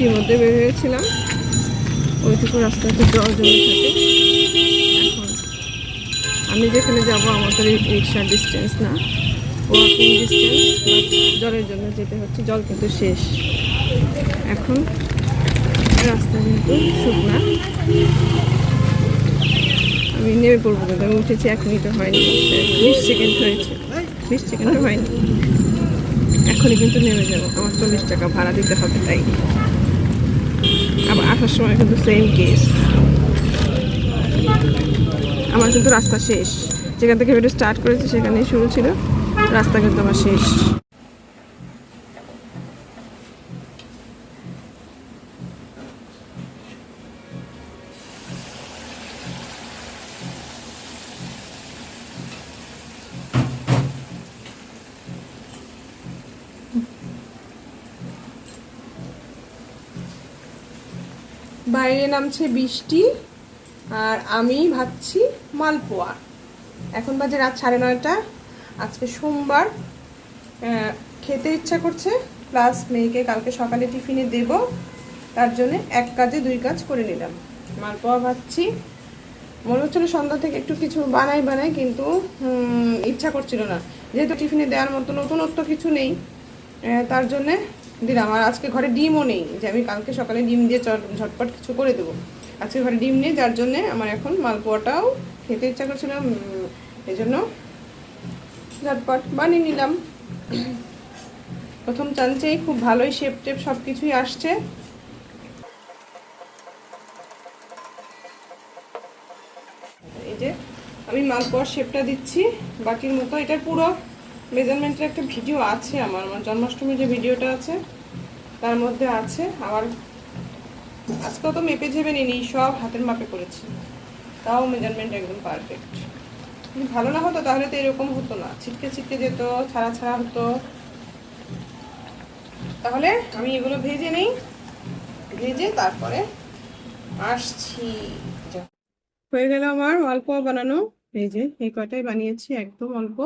বৃষ্টির মধ্যে বের হয়েছিলাম, ওইটুকু রাস্তাতে জল জমে থাকে। এখন আমি যেখানে যাব আমার তো রিক্সার ডিস্টেন্স না, ওয়াকিং ডিস্টেন্স, জলের জন্য যেতে হচ্ছে। জল কিন্তু শেষ এখন, রাস্তা কিন্তু শুকনা। আমি নেমে পড়বো, কিন্তু আমি উঠেছি 1 মিনিটও হয়নি, 20 সেকেন্ড হয়েছে, 20 সেকেন্ডও হয়নি। এখনই কিন্তু নেমে যাবো, আমার 40 টাকা ভাড়া দিতে হবে। তাই আবার আসার সময় কিন্তু সেম কেস। আমার কিন্তু রাস্তা শেষ, যেখান থেকে ভিডিও স্টার্ট করেছি সেখানেই শুরু ছিল, রাস্তা কিন্তু আমার শেষ। বাইরে নামছে বৃষ্টি আর আমি ভাবছি মালপোয়া। এখন বাজে রাত 9:30। আজকে সোমবার, খেতে ইচ্ছা করছে, প্লাস মেয়েকে কালকে সকালে টিফিনে দেব, তার জন্য 1 কাজে 2 কাজ করে নিলাম। মালপোয়া ভাবছি, মনে হচ্ছিল সন্ধ্যা থেকে একটু কিছু বানাই, কিন্তু ইচ্ছা করছিল না, যেহেতু টিফিনে দেওয়ার মতো নতুনত্ব কিছু নেই, তার জন্যে দিলাম। আর আজকে ঘরে ডিমও নেই যে আমি কালকে সকালে ডিম দিয়ে ঝটপট কিছু করে দেবো। আজকে ঘরে ডিম নেই, যার জন্যে আমার এখন মালপোয়াটাও খেতে ইচ্ছা করছিল, এই জন্য ঝটপট বানিয়ে নিলাম। প্রথম চান্সেই খুব ভালোই শেপ টেপ সব কিছুই আসছে। এই যে আমি মালপোয়ার শেপটা দিচ্ছি বাটির মতো। এটার পুরো মেজারমেন্টের একটা ভিডিও আছে আমার জন্মাষ্টমীর যে ভিডিওটা আছে তার মধ্যে আছে। আবার আজকেও তো মেপে ঝেবে নিই, সব হাতের মাপে করেছি, তাও মেজারমেন্ট একদম পারফেক্ট। ভালো না হতো তাহলে তো এরকম হতো না, ছিটকে ছিটকে যেত, ছাড়া হতো। তাহলে আমি এগুলো ভেজে নেই, ভেজে তারপরে আসছি। হয়ে গেল আমার মালপোয়া বানানো। এই যে এই কয়টাই বানিয়েছি, একদম অল্প।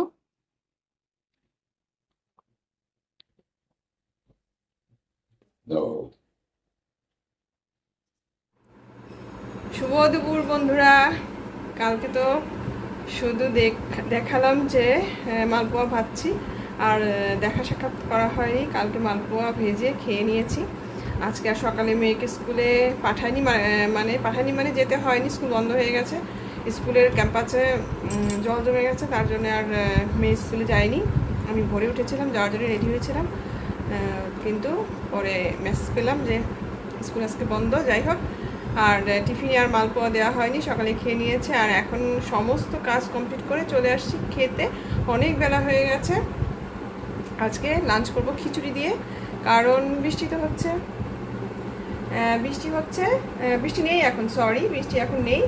শুভ দুপুর বন্ধুরা। কালকে তো শুধু দেখালাম যে মালপোয়া ভাজছি, আর দেখা সাক্ষাৎ করা হয়নি। কালকে মালপোয়া ভেজে খেয়ে নিয়েছি। আজকে আর সকালে মেয়েকে স্কুলে পাঠাইনি, মানে যেতে হয়নি, স্কুল বন্ধ হয়ে গেছে। স্কুলের ক্যাম্পাসে জল জমে গেছে, তার জন্য আর মেয়ে স্কুলে যায়নি। আমি ভোরে উঠেছিলাম, যাওয়ার জন্য রেডি হয়েছিলাম, কিন্তু পরে মেসেজ পেলাম যে স্কুল আজকে বন্ধ। যাই হোক, আর টিফিনে আর মালপোয়া দেওয়া হয়নি, সকালে খেয়ে নিয়েছে। আর এখন সমস্ত কাজ কমপ্লিট করে চলে আসছি খেতে, অনেক বেলা হয়ে গেছে। আজকে লাঞ্চ করব খিচুড়ি দিয়ে, কারণ বৃষ্টি তো হচ্ছে, বৃষ্টি নেই এখন, বৃষ্টি এখন নেই।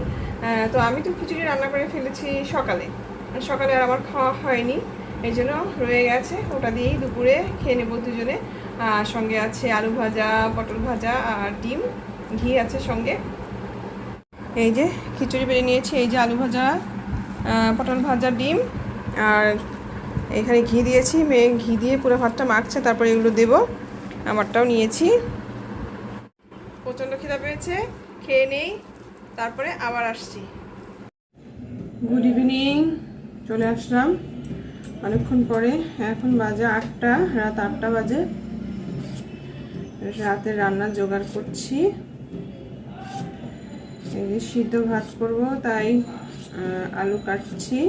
তো আমি তো খিচুড়ি রান্না করে ফেলেছি সকালে আর আমার খাওয়া হয়নি, এই জন্য রয়ে গেছে। ওটা দিয়েই দুপুরে খেয়ে নেবো দুজনে। সঙ্গে আছে আলু ভাজা, পটল ভাজা আর ডিম, ঘি আছে সঙ্গে। এই যে খিচুড়ি বেড়ে নিয়েছি, এই যে আলু ভাজা, পটল ভাজা, ডিম, আর এখানে ঘি দিয়েছি। মেয়ে ঘি দিয়ে পুরো ভাতটা মাখছে, তারপরে এগুলো দেবো। আমারটাও নিয়েছি। প্রচণ্ড খিদা পেয়েছে, খেয়ে নেই, তারপরে আবার আসছি। গুড ইভিনিং, চলে আসলাম অনেকক্ষণ পরে। এখন বাজে 8টা, রাত 8টা বাজে। রাতে রান্নার জোগাড় করছি। এই যে সিদ্ধ ভাত করব, তাই আলু কাটছি।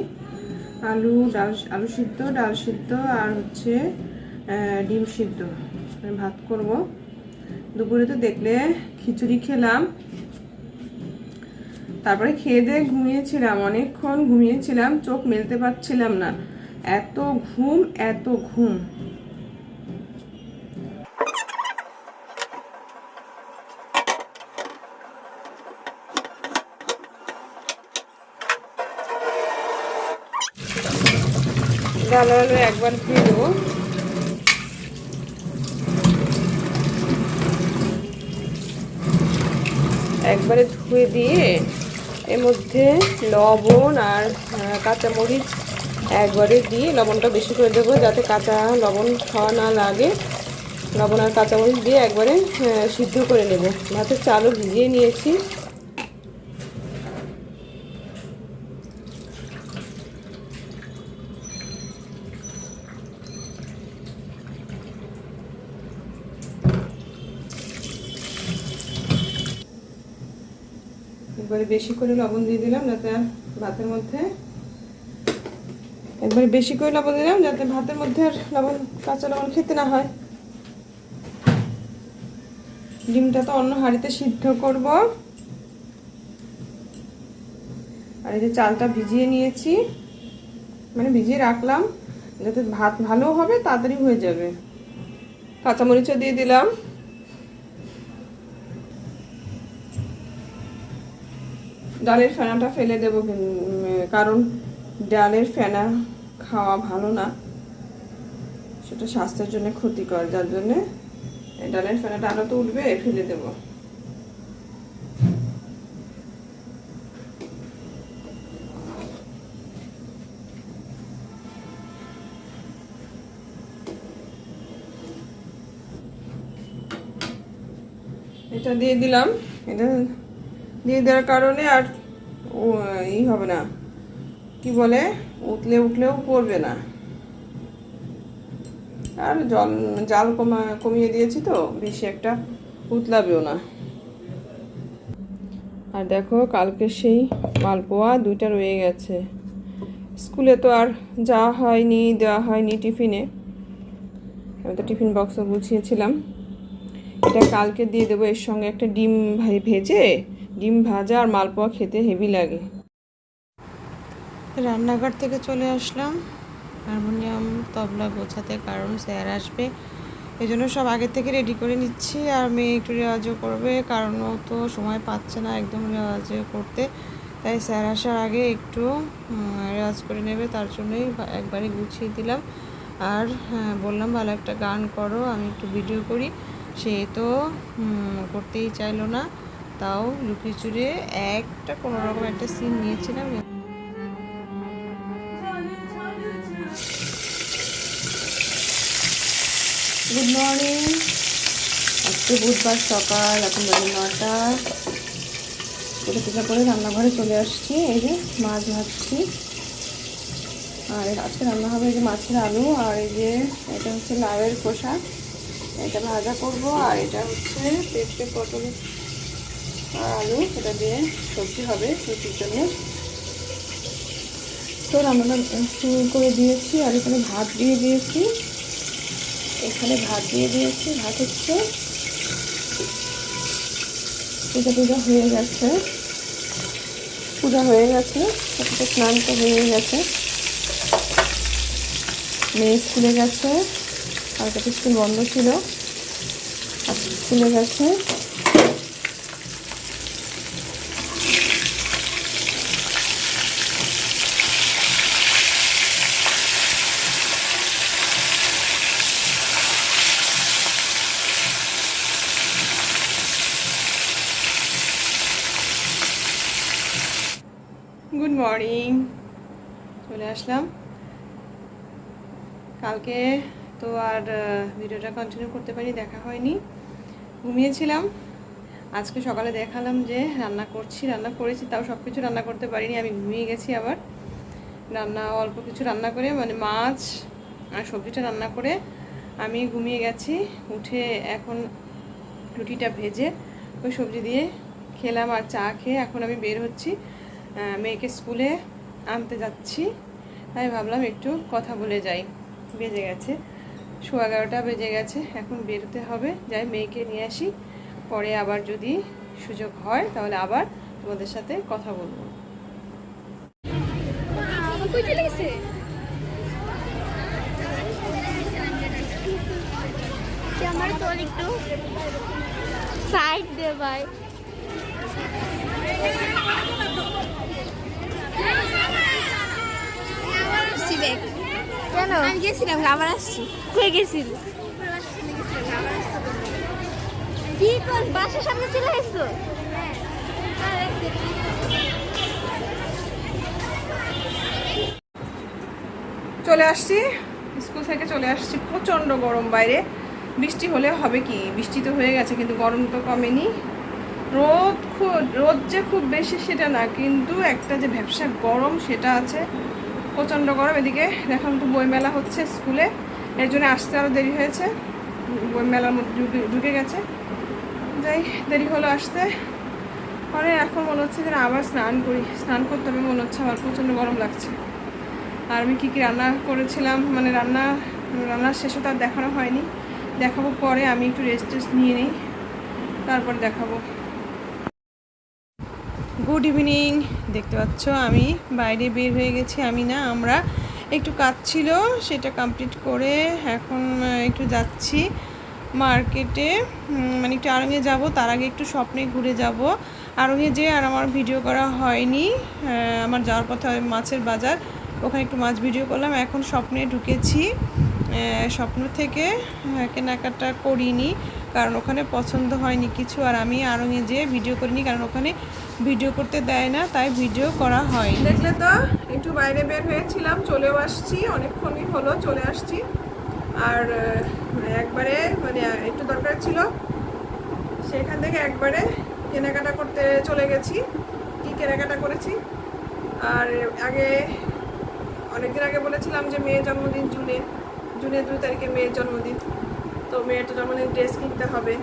আলু সিদ্ধ, ডাল সিদ্ধ আর হচ্ছে ডিম সিদ্ধ ভাত করব। দুপুরে তো দেখলে খিচুড়ি খেলাম, তারপরে খেয়ে দিয়ে ঘুমিয়েছিলাম, অনেকক্ষণ ঘুমিয়েছিলাম, চোখ মেলতে পারছিলাম না, এত ঘুম। ভালো একবার ধুয়ে দেবো। একবারে ধুয়ে দিয়ে এর মধ্যে লবণ আর কাঁচামরিচ একবারে দিয়ে লবণটা বেশি করে দেবো, যাতে কাঁচা লবণ খাওয়া না লাগে। লবণ আর কাঁচামরিচ দিয়ে একবারে সিদ্ধ করে নেব। ভাতের চালও ভিজিয়ে নিয়েছি। একবারে বেশি করে লবণ দিয়ে দিলাম যাতে ভাতের মধ্যে আর লবণ, কাঁচা লবণ খেতে না হয়। ডিমটা তো অন্য হাঁড়িতে সিদ্ধ করব। আর এই যে চালটা ভিজিয়ে নিয়েছি, মানে ভিজিয়ে রাখলাম যাতে ভাত ভালো হবে, তাড়াতাড়ি হয়ে যাবে। কাঁচামরিচও দিয়ে দিলাম। ডালের ফেনাটা ফেলে দেবো, কারণ ডালের ফেনা খাওয়া ভালো না, সেটা স্বাস্থ্যের জন্য ক্ষতিকর। যার জন্যে ডালের ফেনাটা আরো তো উঠবে, ফেলে দেব। এটা দিয়ে দিলাম। এটা দিয়ে দেওয়ার কারণে আর হবে না, কি বলে, উঠলেও পড়বে না। আর জাল কমিয়ে দিয়েছি তো বেশি একটা উতলাবেও না। আর দেখো কালকে সেই মালপোয়া 2টা রয়ে গেছে। স্কুলে তো আর দেওয়া হয়নি টিফিনে। আমি তো টিফিন বক্সও গুছিয়েছিলাম। এটা কালকে দিয়ে দেবো। এর সঙ্গে একটা ডিম ভাজা আর মালপোয়া খেতে হেভি লাগে। রান্নাঘর থেকে চলে আসলাম হারমোনিয়াম তবলা গোছাতে, কারণ স্যার আসবে, এই জন্য সব আগে থেকে রেডি করে নিচ্ছি। আর মেয়ে একটু রেওয়াজও করবে, কারণ ও তো সময় পাচ্ছে না একদম রেওয়াজ করতে, তাই স্যার আসার আগে একটু রেওয়াজ করে নেবে, তার জন্যই একবারে গুছিয়ে দিলাম। আর বললাম ভালো একটা গান করো, আমি একটু ভিডিও করি। সে তো করতেই চাইলো না, তাও লুকিয়ে চুরিয়ে একটা কোনোরকম একটা সিন নিয়েছিলাম। Good morning. আজকে বুধবার সকাল, এখন বাজে 9টা। পূজা করে রান্নাঘরে চলে আসছি। এই যে মাছ ভাজছি, আর আজকে রান্না হবে এই যে মাছের আলু, আর এই যে এটা হচ্ছে লাউয়ের খোসা, এটা ভাজা করব। আর এটা হচ্ছে পেঁপে, পটল আর আলু, এটা দিয়ে সবজি হবে রুটির জন্য। তো রান্নাটা শুরু করে দিয়েছি। আর এখানে ভাত দিয়ে দিয়েছি, ভাত হচ্ছে। পূজা হয়ে গেছে, সাথে স্নান তো হয়ে গেছে। মেয়ে স্কুলে গেছে, কালকে তো স্কুল বন্ধ ছিল, আজকে স্কুলে গেছে। গুড মর্নিং, চলে আসলাম। কালকে তো আর ভিডিওটা কন্টিনিউ করতে পারি, দেখা হয়নি, ঘুমিয়েছিলাম। আজকে সকালে দেখালাম যে রান্না করেছি, তাও সব কিছু রান্না করতে পারিনি, আমি ঘুমিয়ে গেছি। আবার অল্প কিছু রান্না করে, মানে মাছ আর সবজিটা রান্না করে আমি ঘুমিয়ে গেছি। উঠে এখন রুটিটা ভেজে ওই সবজি দিয়ে খেলাম, আর চা খেয়ে এখন আমি বের হচ্ছি, মেয়েকে স্কুলে আনতে যাচ্ছি। তাই ভাবলাম একটু কথা বলে যাই। বেজে গেছে 11:15 বেজে গেছে, এখন বেরোতে হবে। যাই মেয়েকে নিয়ে আসি, পরে আবার যদি সুযোগ হয় তাহলে আবার তোমাদের সাথে কথা বলবো। আমার তো একটু সাইড দে ভাই। কেন আমি গেছিলাম, আবার আসছি। কই গেছিল? কি কর, বাসার সামনে চলে এসছো? চলে আসছি, স্কুল থেকে চলে আসছি। প্রচণ্ড গরম বাইরে, বৃষ্টি হলে হবে কি, বৃষ্টি তো হয়ে গেছে কিন্তু গরম তো কমেনি। রোদ যে খুব বেশি সেটা না, কিন্তু একটা যে ভ্যাপসা গরম সেটা আছে, প্রচণ্ড গরম। এদিকে দেখলাম তো বইমেলা হচ্ছে স্কুলে, এর জন্য আসতে আরও দেরি হয়েছে, বইমেলার মধ্যে ঢুকে গেছে, যাই দেরি হলো আসতে। পরে এখন মনে হচ্ছে যে আবার স্নান করতে হবে মনে হচ্ছে, আমার প্রচণ্ড গরম লাগছে। আর আমি কী কী রান্না করেছিলাম, মানে রান্নার শেষে তো আর দেখানো হয়নি, দেখাবো পরে। আমি একটু রেস্ট নিয়ে নিই, তারপর দেখাবো। Good evening. দেখতে পাচ্ছ আমি বাইরে বের হয়ে গেছি, আমি না আমরা একটু কাজ ছিল সেটা কমপ্লিট করে এখন একটু যাচ্ছি মার্কেটে, মানে একটু আড়ঙে যাব, তার আগে একটু স্বপ্নে ঘুরে যাব। আড়ঙে যে আর আমার ভিডিও করা হয়নি, আমার যাওয়ার পথে মাছের বাজার, ওখানে একটু মাছ ভিডিও করলাম। এখন স্বপ্নে ঢুকেছি, স্বপ্ন থেকে কেনাকাটা করিনি কারণ ওখানে পছন্দ হয়নি কিছু, আর আমি আড়ঙে যেয়ে ভিডিও করিনি কারণ ওখানে ভিডিও করতে দেয় না, তাই ভিডিও করা হয়। দেখলে তো একটু বাইরে বের হয়েছিলাম, চলেও আসছি, অনেকক্ষণই হলো চলে আসছি। আর একবারে মানে একটু দরকার ছিল, সেখান থেকে একবারে কেনাকাটা করতে চলে গেছি। কি কেনাকাটা করেছি, আর অনেকদিন আগে বলেছিলাম যে মেয়ের জন্মদিন জুনের 2 তারিখে মেয়ের জন্মদিন, তো মেয়ের তো জন্মদিন ড্রেস কিনতে হবে,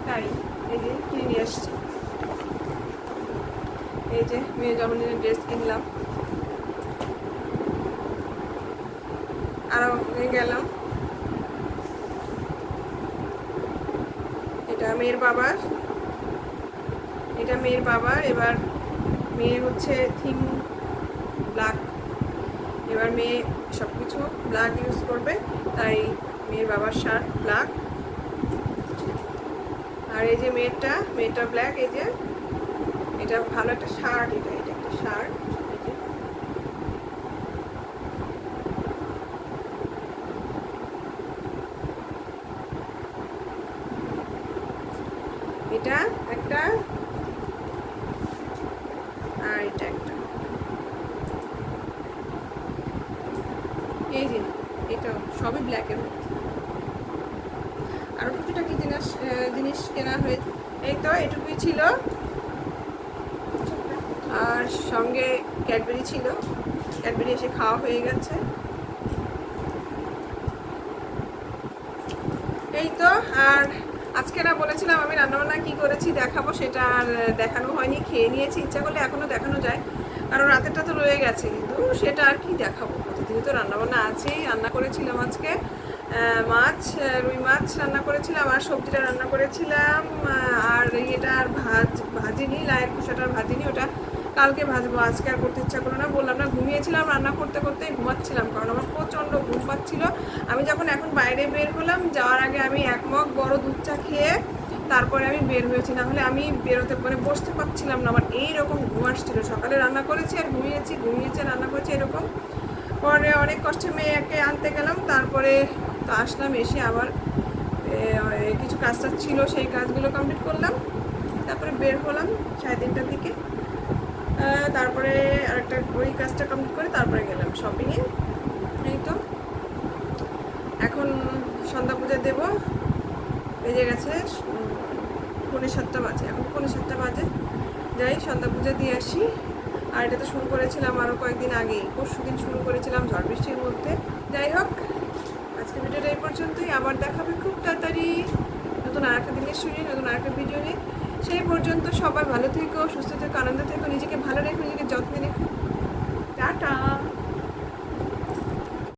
তাই এই যে কিনে নিয়ে আসছি। এই যে মেয়ের জন্মদিনের ড্রেস কিনলাম, আরও গেলাম। এটা মেয়ের বাবার, এবার মেয়ে হচ্ছে থিম ব্ল্যাক, এবার মেয়ে সব কিছু ব্ল্যাক ইউজ করবে, তাই মেয়ের বাবার শার্ট ব্ল্যাক। আর এই যে মেয়েটা ব্ল্যাক, এই যে এটা ভালো একটা শার্ট, এটা একটা শার্ট, এটা একটা, আর এটা একটা, এই যে এটা সবই ব্ল্যাকের মধ্যে। আরো টুকিটাকি জিনিস কেনা হয়েছে, এই তো এটুকুই ছিল। আর সঙ্গে ক্যাডবেরি ছিল, ক্যাডবেরি এসে খাওয়া হয়ে গেছে। এই তো। আর আজকে না বলেছিলাম আমি রান্নাবান্না কি করেছি দেখাবো, সেটা আর দেখানো হয়নি, খেয়ে নিয়েছি। ইচ্ছা করলে এখনও দেখানো যায়, কারণ রাতেরটা তো রয়ে গেছে, কিন্তু সেটা আর কি দেখাবো, প্রতিদিনই তো রান্নাবান্না আছেই। রান্না করেছিলাম আজকে রুই মাছ রান্না করেছিলাম, আর সবজিটা রান্না করেছিলাম, আর এটা আর ভাজিনি, লায়ের খোসাটা ভাজিনি, ওটা কালকে ভাজবো, আজকে আর করতে ইচ্ছা করলো না। বললাম না, ঘুমিয়েছিলাম, রান্না করতে করতেই ঘুমাচ্ছিলাম, কারণ আমার প্রচণ্ড ঘুম পাচ্ছিল। আমি যখন এখন বাইরে বের হলাম, যাওয়ার আগে আমি 1 মগ বড় দুধ চা খেয়ে তারপরে আমি বের হয়েছি, না হলে আমি বেরোতে মানে বসতে পারছিলাম না, আমার এইরকম ঘুম আসছিল। সকালে রান্না করেছি আর ঘুমিয়েছি রান্না করেছি এরকম। পরে অনেক কষ্টে মেয়েকে আনতে গেলাম, তারপরে তো আসলাম, এসে আবার কিছু কাজ ছিল, সেই কাজগুলো কমপ্লিট করলাম, তারপরে বের হলাম 3:30টার দিকে। তারপরে আরেকটা ওই কাজটা কমপ্লিট করে তারপরে গেলাম শপিংয়ে। এই তো এখন সন্ধ্যা পূজা দেবো, বেজে গেছে 6:45 বাজে, এখন 6:45 বাজে। যাই সন্ধ্যা পূজা দিয়ে আসি। আর এটা তো শুরু করেছিলাম আরও কয়েকদিন আগেই, পরশুদিন শুরু করেছিলাম ঝড় বৃষ্টির মধ্যে। যাই হোক, আজকে ভিডিওটা এই পর্যন্তই, আবার দেখাবে খুব তাড়াতাড়ি নতুন আরেকটা দিনের শুনে, নতুন আরেকটা ভিডিও নিয়ে। সেই পর্যন্ত সবাই ভালো থেকো, সুস্থ থেকো, আনন্দ থেকো, নিজেকে ভালো রেখো।